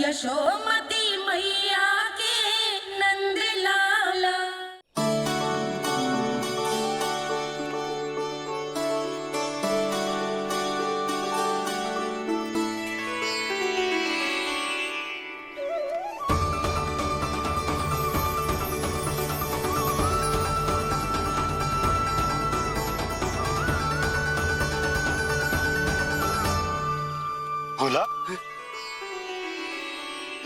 यशोमती मैया के नंद लाला। बोला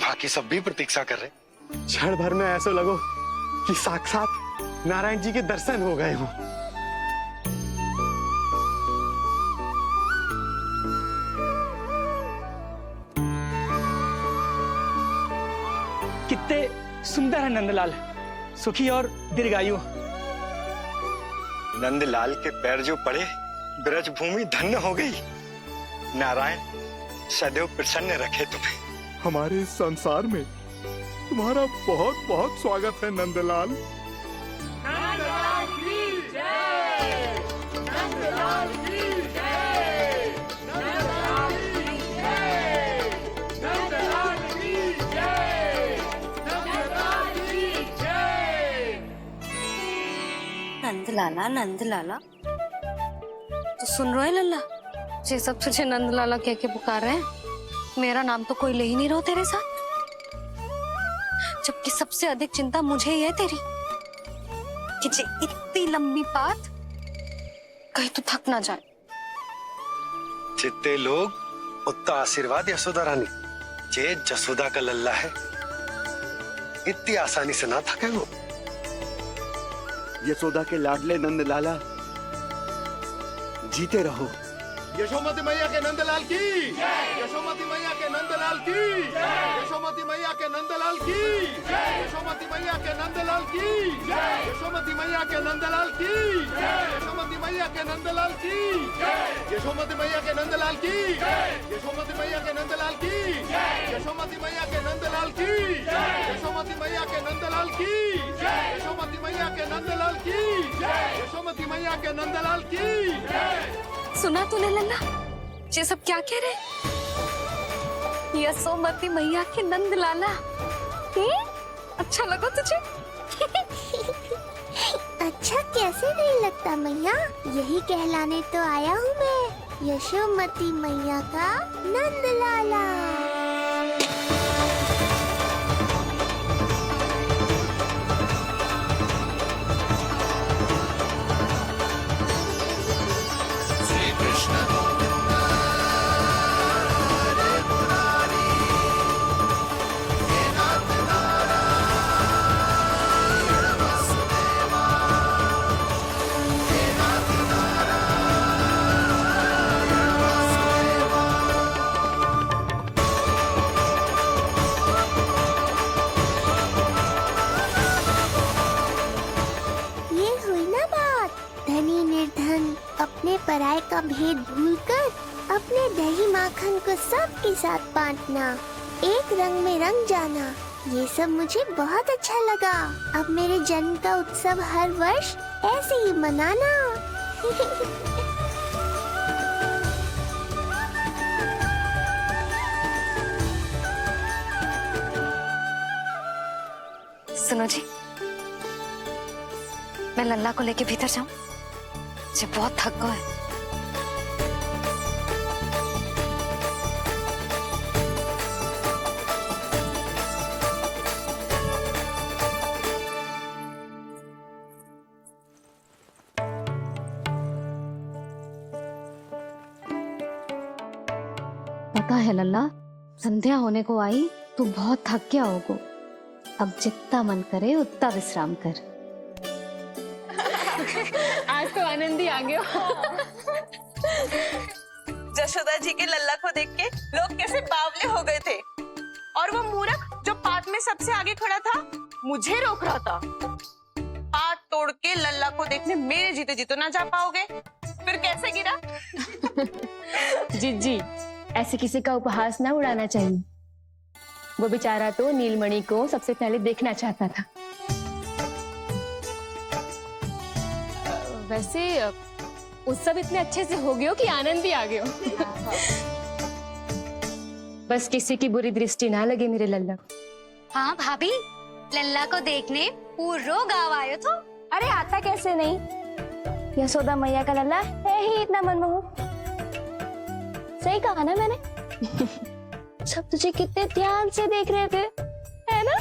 बाकी सब भी प्रतीक्षा कर रहे। क्षण भर में ऐसा लगो कि साक्षात नारायण जी के दर्शन हो गए हों। कितने सुंदर है नंदलाल, सुखी और दीर्घायु। नंदलाल के पैर जो पड़े ब्रज भूमि धन्य हो गई। नारायण सदैव प्रसन्न रखे तुम्हें। हमारे इस संसार में तुम्हारा बहुत बहुत स्वागत है नंदलाल। नंदलाल की जय, नंदलाल की जय, नंदलाल की जय, नंदलाल की जय, नंदलाल की जय। नंदलाला नंदलाला, तो सुन रहे लल्ला, ये सब तुझे नंदलाला कह के पुकार रहे हैं। मेरा नाम तो कोई ले ही नहीं रहा तेरे साथ, जबकि सबसे अधिक चिंता मुझे ही है तेरी कि जे इतनी लंबी बात कहीं तो थक ना जाए। जितने लोग उतना आशीर्वाद यशोदा रानी। जे जसोदा का लल्ला है इतनी आसानी से ना थके वो। यशोदा के लाडले नंदलाला जीते रहो। यशोमती मैया के नंदलाल की, यशोमती मैया के नंदलाल की, यशोमती मैया के नंदलाल की, यशोमती मैया के नंदलाल की, यशोमती मैया के नंदलाल की, यशोमती मैया के नंदलाल की, यशोमती मैया के नंदलाल की, यशोमती मैया के नंदलाल की, यशोमती मैया के नंदलाल की, यशोमती मैया के नंदलाल की, यशोमती मैया के नंदलाल की, यशोमती मैया के नंदलाल की। सुना तूने लल्ला, ये सब क्या कह रहे? यशोमती मैया के नंदलाला। अच्छा लगा तुझे? अच्छा कैसे नहीं लगता मैया, यही कहलाने तो आया हूँ मैं, यशोमती मैया का नंदलाला। अपने पराये का भेद भूलकर अपने दही माखन को सबके साथ बांटना, एक रंग में रंग जाना, ये सब मुझे बहुत अच्छा लगा। अब मेरे जन्म का उत्सव हर वर्ष ऐसे ही मनाना। सुनो जी, मैं लल्ला को लेके भीतर जाऊं? मुझे बहुत थक गया है। पता है लल्ला, संध्या होने को आई, तू बहुत थक गया होगा। अब जितना मन करे उतना विश्राम कर। आज तो आनंद ही आ गया। जशोदा जी के लल्ला को देख के लोग कैसे बावले हो गए थे, और वो मूर्ख जो पात में सबसे आगे खड़ा था मुझे रोक रहा था। पात तोड़ के लल्ला को देखने मेरे जीते जी तो ना जा पाओगे, फिर कैसे गिरा? जीजी, ऐसे किसी का उपहास ना उड़ाना चाहिए। वो बेचारा तो नीलमणि को सबसे पहले देखना चाहता था। वैसे उत्सव इतने अच्छे से हो गए हो कि आनंद भी आ गए हो। बस किसी की बुरी दृष्टि ना लगे मेरे लल्ला को। हाँ भाभी, लल्ला को देखने पूरो गाँव आयो तो। अरे आता कैसे नहीं, यशोदा मैया का लल्ला है ही इतना मनमोहक। सही कहा ना मैंने? सब तुझे कितने ध्यान से देख रहे थे, है ना?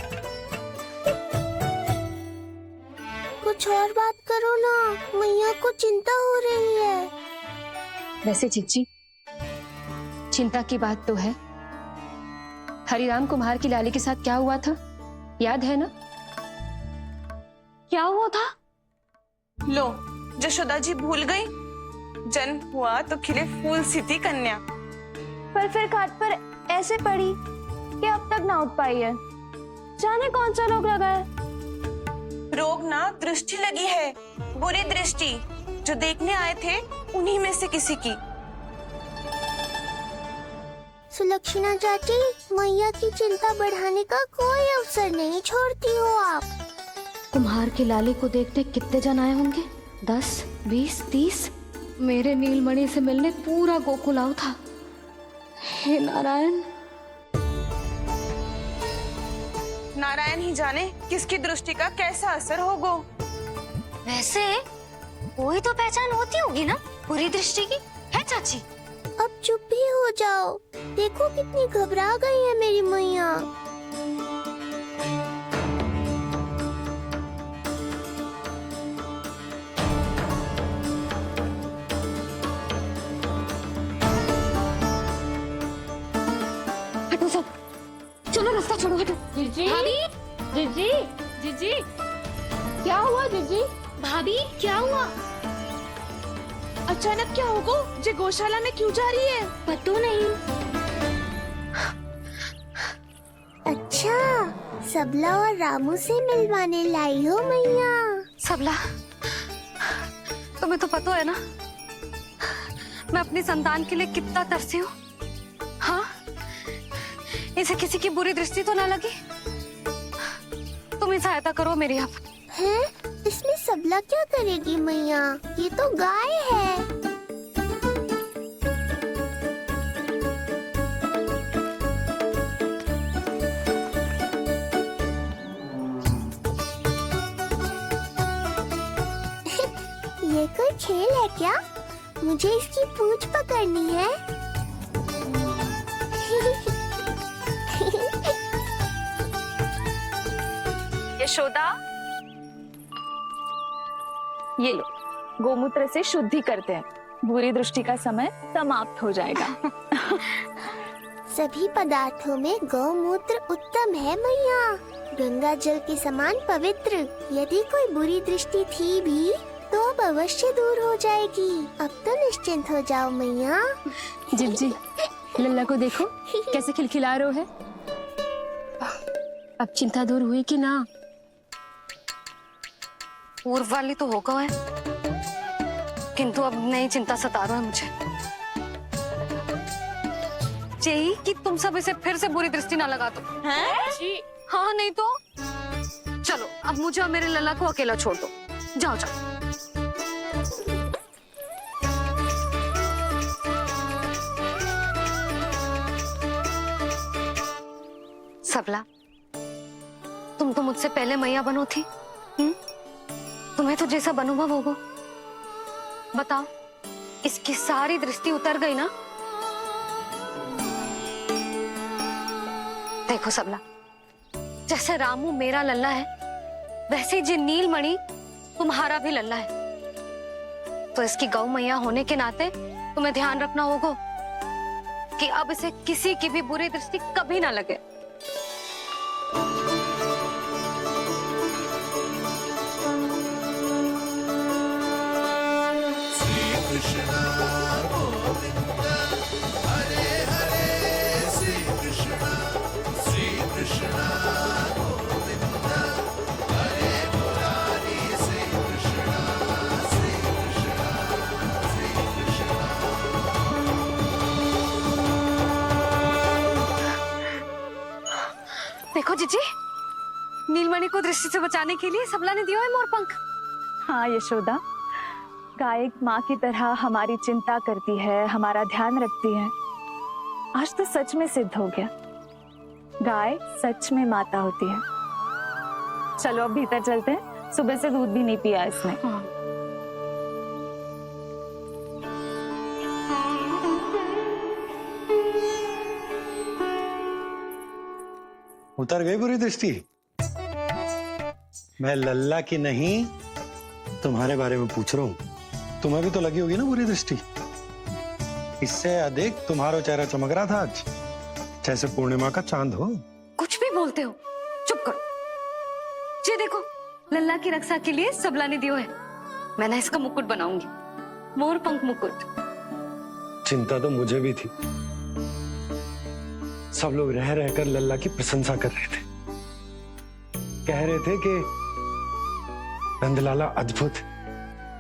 कुछ और बात करो ना, मैया को चिंता हो रही है। वैसे चिच्ची, चिंता की बात तो है। हरिराम कुम्हार की लाली के साथ क्या हुआ था, याद है ना? क्या हुआ था? लो, यशोदा जी भूल गई। जन्म हुआ तो खिले फूल सी थी कन्या, पर फिर खाट पर ऐसे पड़ी कि अब तक ना उठ पाई है। जाने कौन सा रोग लगा है। रोग ना दृष्टि लगी है, बुरी दृष्टि। जो देखने आए थे उन्हीं में से किसी की। सुलक्षणा चाची, मैया की चिंता बढ़ाने का कोई अवसर नहीं छोड़ती हो आप। कुम्हार की लाली को देखने कितने जन आए होंगे? 10, 20, 30। मेरे नीलमणि से मिलने पूरा गोकुल आओ था। हे नारायण। नारायण ही जाने किसकी दृष्टि का कैसा असर होगा। वैसे कोई तो पहचान होती होगी ना बुरी दृष्टि की, है चाची? अब चुप भी हो जाओ, देखो कितनी घबरा गई है मेरी मैया। हटो सब, चलो रास्ता छोड़ो, हटो। जीजी, जीजी, जीजी, क्या हुआ जीजी? भाभी क्या हुआ? अचानक क्या होगा? जे गौशाला में क्यों जा रही है? पता नहीं। अच्छा, सबला और रामू से मिलवाने लाई हो मैया। सबला, तुम्हें तो पता है ना मैं अपनी संतान के लिए कितना तरसी हूँ। हाँ, इसे किसी की बुरी दृष्टि तो ना लगी। तुम ही सहायता करो मेरी अब। हैं? इसमें सबला क्या करेगी मैया, ये तो गाय है। ये कोई खेल है क्या? मुझे इसकी पूंछ पकड़नी है। यशोदा, ये लो, गोमूत्र से शुद्धि करते हैं, बुरी दृष्टि का समय समाप्त हो जाएगा। सभी पदार्थों में गौमूत्र उत्तम है मैया, गंगा जल के समान पवित्र। यदि कोई बुरी दृष्टि थी भी तो अब अवश्य दूर हो जाएगी। अब तो निश्चिंत हो जाओ मैया। जी, लल्ला को देखो कैसे खिलखिला रहे है। अब चिंता दूर हुई कि ना? पूर्व वाली तो होगा है, किंतु अब नई चिंता सता रहा है मुझे। यही कि तुम सब इसे फिर से बुरी दृष्टि ना लगा दो। हैं? हाँ, नहीं तो चलो अब मुझे और मेरे लल्ला को अकेला छोड़ दो। जाओ जाओ। सबला, तुम तो मुझसे पहले मैया बनो थी। तुम्हें तो जैसा अनुभव होगा। बताओ, इसकी सारी दृष्टि उतर गई ना? देखो सबला, जैसे रामू मेरा लल्ला है, वैसे जी नीलमणि तुम्हारा भी लल्ला है। तो इसकी गौ मैया होने के नाते तुम्हें ध्यान रखना होगा कि अब इसे किसी की भी बुरी दृष्टि कभी ना लगे। देखो जीजी, नीलमणि को दृष्टि से बचाने के लिए सबला ने दिया है मोरपंख। हाँ यशोदा, गाय माँ की तरह हमारी चिंता करती है, हमारा ध्यान रखती है। आज तो सच में सिद्ध हो गया, गाय सच में माता होती है। चलो अब भीतर चलते हैं, सुबह से दूध भी नहीं पिया इसने। उतर गई बुरी दृष्टि? मैं लल्ला की नहीं तुम्हारे बारे में पूछ रहा हूं। तुम्हें भी तो लगी होगी ना बुरी दृष्टि। इससे अधिक तुम्हारा चेहरा चमक रहा था आज, जैसे पूर्णिमा का चांद हो। कुछ भी बोलते हो, चुप करो। ये देखो, लल्ला की रक्षा के लिए सबला ने दियो है। मैं ना इसका मुकुट बनाऊंगी, मोर पंख मुकुट। चिंता तो मुझे भी थी। सब लोग रह रहकर लल्ला की प्रशंसा कर रहे थे, कह रहे थे कि नंदलाला अद्भुत,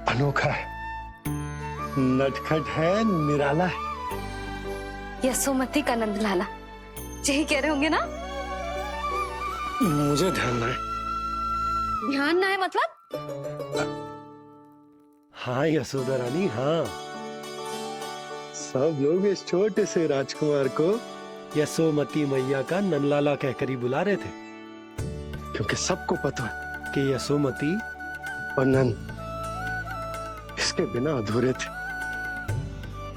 अनोखा है, नटखट है, निराला है। यशोमती का नंदलाला, यही कह रहे होंगे ना? मुझे ध्यान ना है। ध्यान ना है मतलब? हाँ यशोदा रानी, हाँ। सब लोग इस छोटे से राजकुमार को यशोमती मैया का नंदलाला कहकर ही बुला रहे थे, क्योंकि सबको पता है कि यशोमती और नंद इसके बिना अधूरे थे।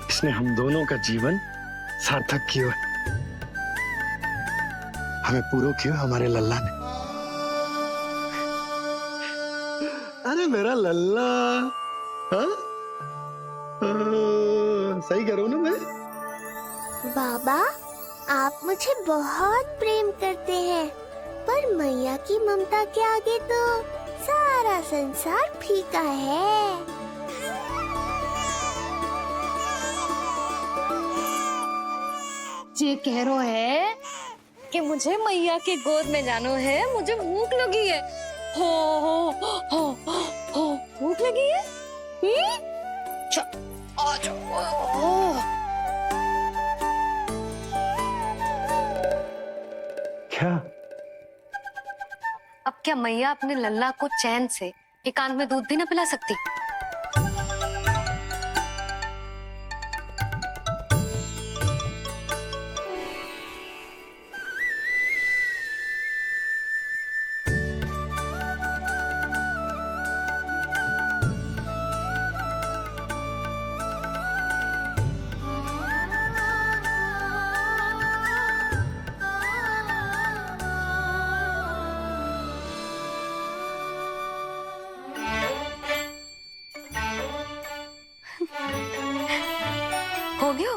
इसने हम दोनों का जीवन सार्थक किया, हमें पूरा किया हमारे लल्ला ने। अरे मेरा लल्ला, हाँ? सही कह रहा हूं ना मैं? बाबा, आप मुझे बहुत प्रेम करते हैं, पर मैया की ममता के आगे तो सारा संसार फीका है। ये कह रो है कि मुझे मैया के गोद में जानो है, मुझे भूख लगी है। हो भूख लगी है? आ जाओ। क्या? अब क्या मैया अपने लल्ला को चैन से एकांत में दूध भी ना पिला सकती? हो गया?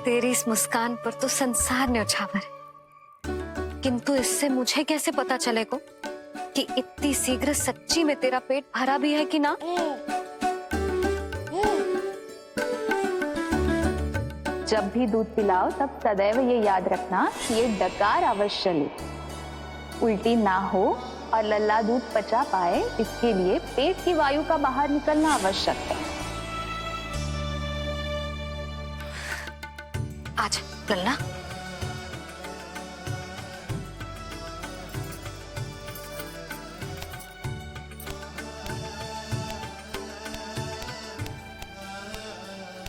तेरी इस मुस्कान पर तो संसार न्यौछावर है, किंतु इससे मुझे कैसे पता चलेगा कि इतनी शीघ्र सच्ची में तेरा पेट भरा भी है कि ना? जब भी दूध पिलाओ तब सदैव ये याद रखना कि ये डकार अवश्य ले, उल्टी ना हो और लल्ला दूध पचा पाए, इसके लिए पेट की वायु का बाहर निकलना आवश्यक है। आज लल्ला,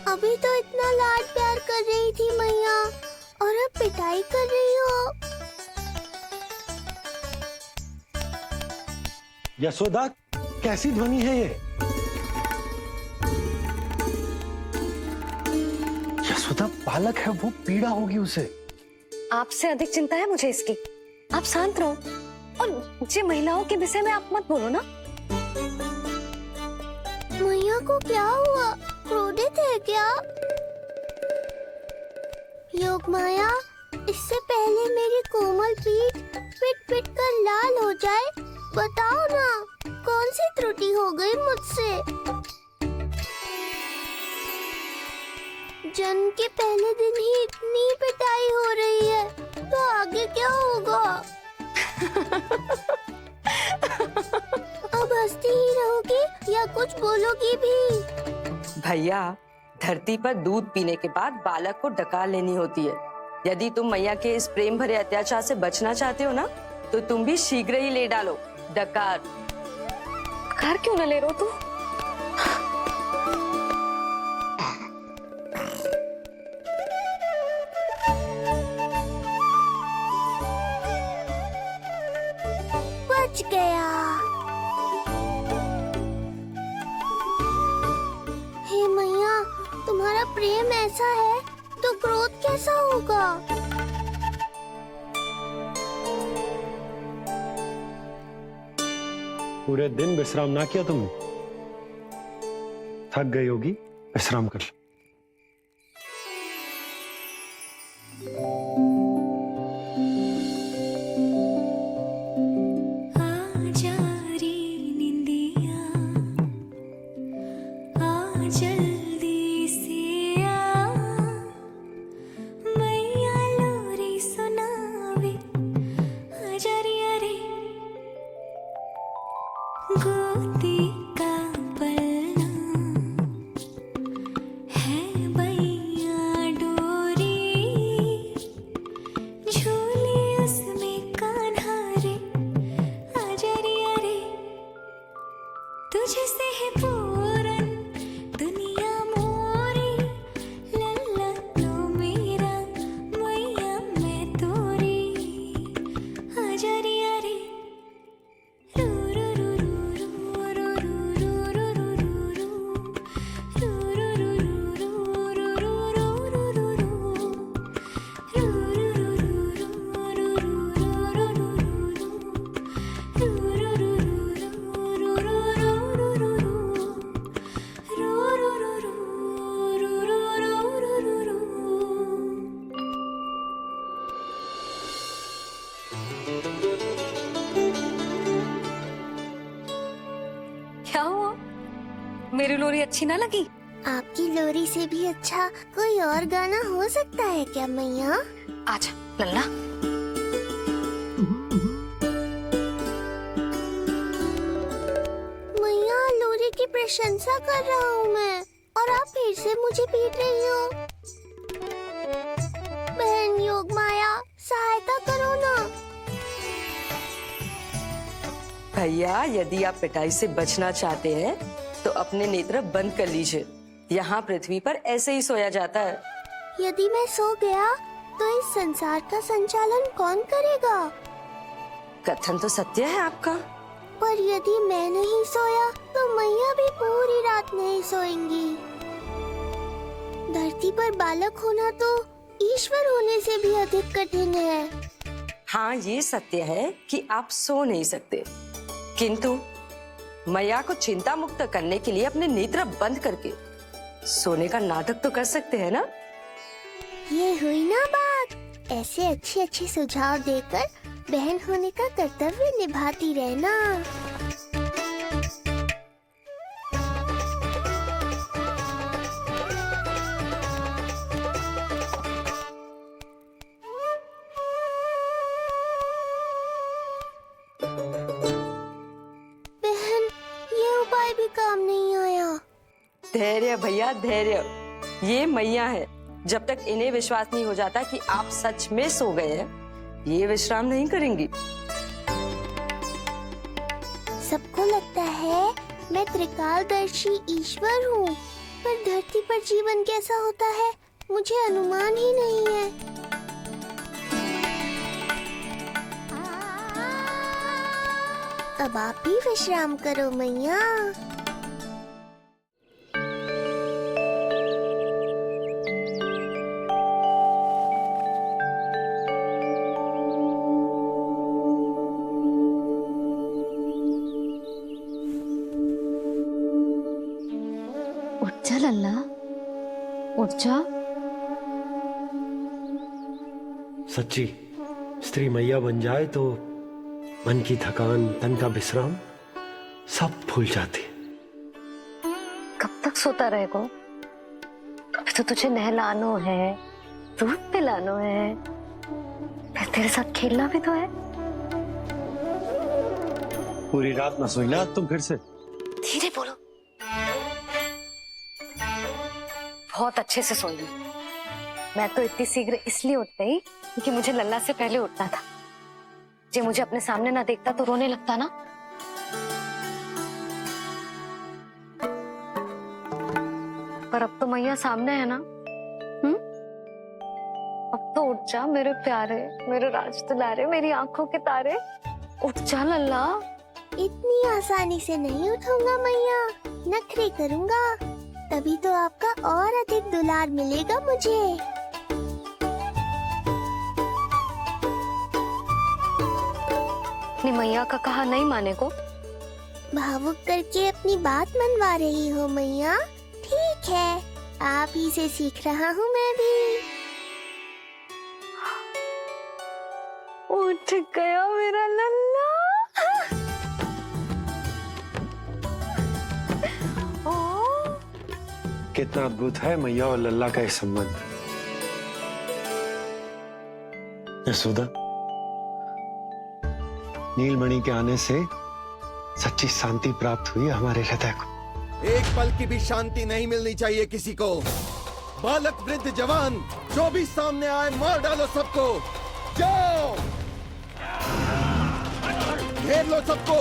अभी तो इतना लाड प्यार कर रही थी मैया, और अब पिटाई कर रही हो। यशोदा, कैसी ध्वनि है ये? यशोदा, बालक है वो, पीड़ा होगी उसे। आपसे अधिक चिंता है मुझे इसकी। आप शांत रहो, और जे महिलाओं के विषय में आप मत बोलो ना। मैया को क्या हुआ? क्रोधित है क्या? योग माया, इससे पहले मेरी कोमल पीठ पिट पिट कर लाल हो जाए, बताओ ना कौन सी त्रुटि हो गई मुझसे? जन्म के पहले दिन ही इतनी पिटाई हो रही है, तो आगे क्या होगा? अब हंसती ही रहोगी या कुछ बोलोगी भी? भैया, धरती पर दूध पीने के बाद बालक को डकार लेनी होती है। यदि तुम मैया के इस प्रेम भरे अत्याचार से बचना चाहते हो ना, तो तुम भी शीघ्र ही ले डालो, डकार। घर क्यों न ले रहे हो तू? बच गया। हे मैया, तुम्हारा प्रेम ऐसा है तो क्रोध कैसा होगा? पूरे दिन विश्राम ना किया तुमने? थक गई होगी, विश्राम कर लो। क्या हुआ? मेरी लोरी अच्छी ना लगी? आपकी लोरी से भी अच्छा कोई और गाना हो सकता है क्या मैया? आजा लल्ला। मैया, लोरी की प्रशंसा कर रहा हूँ मैं और आप फिर से मुझे पीट रही हो। बहन योग माया, सहायता करो ना। भैया, यदि आप पिटाई से बचना चाहते हैं तो अपने नेत्र बंद कर लीजिए। यहाँ पृथ्वी पर ऐसे ही सोया जाता है। यदि मैं सो गया तो इस संसार का संचालन कौन करेगा? कथन तो सत्य है आपका। पर यदि मैं नहीं सोया तो मैया भी पूरी रात नहीं सोएंगी। धरती पर बालक होना तो ईश्वर होने से भी अधिक कठिन है। हाँ, ये सत्य है कि आप सो नहीं सकते, किंतु मैया को चिंता मुक्त करने के लिए अपने नेत्र बंद करके सोने का नाटक तो कर सकते हैं ना? ये हुई ना बात। ऐसे अच्छे अच्छे सुझाव देकर बहन होने का कर्तव्य निभाती रहना। बहन, ये उपाय भी काम नहीं आया। धैर्य भैया, धैर्य। ये मैया है, जब तक इन्हें विश्वास नहीं हो जाता कि आप सच में सो गए हैं, ये विश्राम नहीं करेंगी। सबको लगता है मैं त्रिकालदर्शी ईश्वर हूँ, पर धरती पर जीवन कैसा होता है मुझे अनुमान ही नहीं है। अब आप भी विश्राम करो मैया। उठ जा लल्ला, उठ जा। सच्ची स्त्री मैया बन जाए तो मन की थकान, तन का विश्राम सब भूल जाती। कब तक सोता रहेगा? अभी तो तुझे नहलानो है, दूध पिलानो है, फिर तेरे साथ खेलना भी तो है। पूरी रात ना सोई ना तुम फिर से? धीरे बोलो। बहुत अच्छे से सोई। मैं तो इतनी शीघ्र इसलिए उठ गई क्योंकि मुझे लल्ला से पहले उठना था। जे मुझे अपने सामने ना देखता तो रोने लगता ना, पर अब तो मैया सामने है ना। अब तो उठ जा मेरे प्यारे, मेरे राज दुलारे, मेरी आंखों के तारे, उठ जा लल्ला। इतनी आसानी से नहीं उठूंगा मैया, नखरे करूंगा, तभी तो आपका और अधिक दुलार मिलेगा मुझे। अपनी मैया का कहा नहीं माने को। भावुक करके अपनी बात मनवा रही हो मैया। ठीक है, आप ही से सीख रहा हूँ मैं भी। उठ गया मेरा लल्ला। कितना अद्भुत है मैया और लल्ला का ये संबंध। यशोदा, नीलमणि के आने से सच्ची शांति प्राप्त हुई हमारे हृदय को। एक पल की भी शांति नहीं मिलनी चाहिए किसी को। बालक वृद्ध जवान जो भी सामने आए मार डालो सबको। जाओ, घेर लो सबको।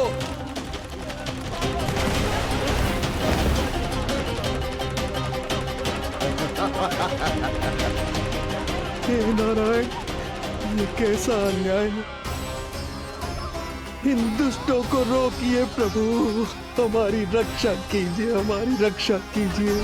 हे नारायण, ये कैसा अन्याय है। इन दुष्टों को रोकिए प्रभु, हमारी रक्षा कीजिए, हमारी रक्षा कीजिए।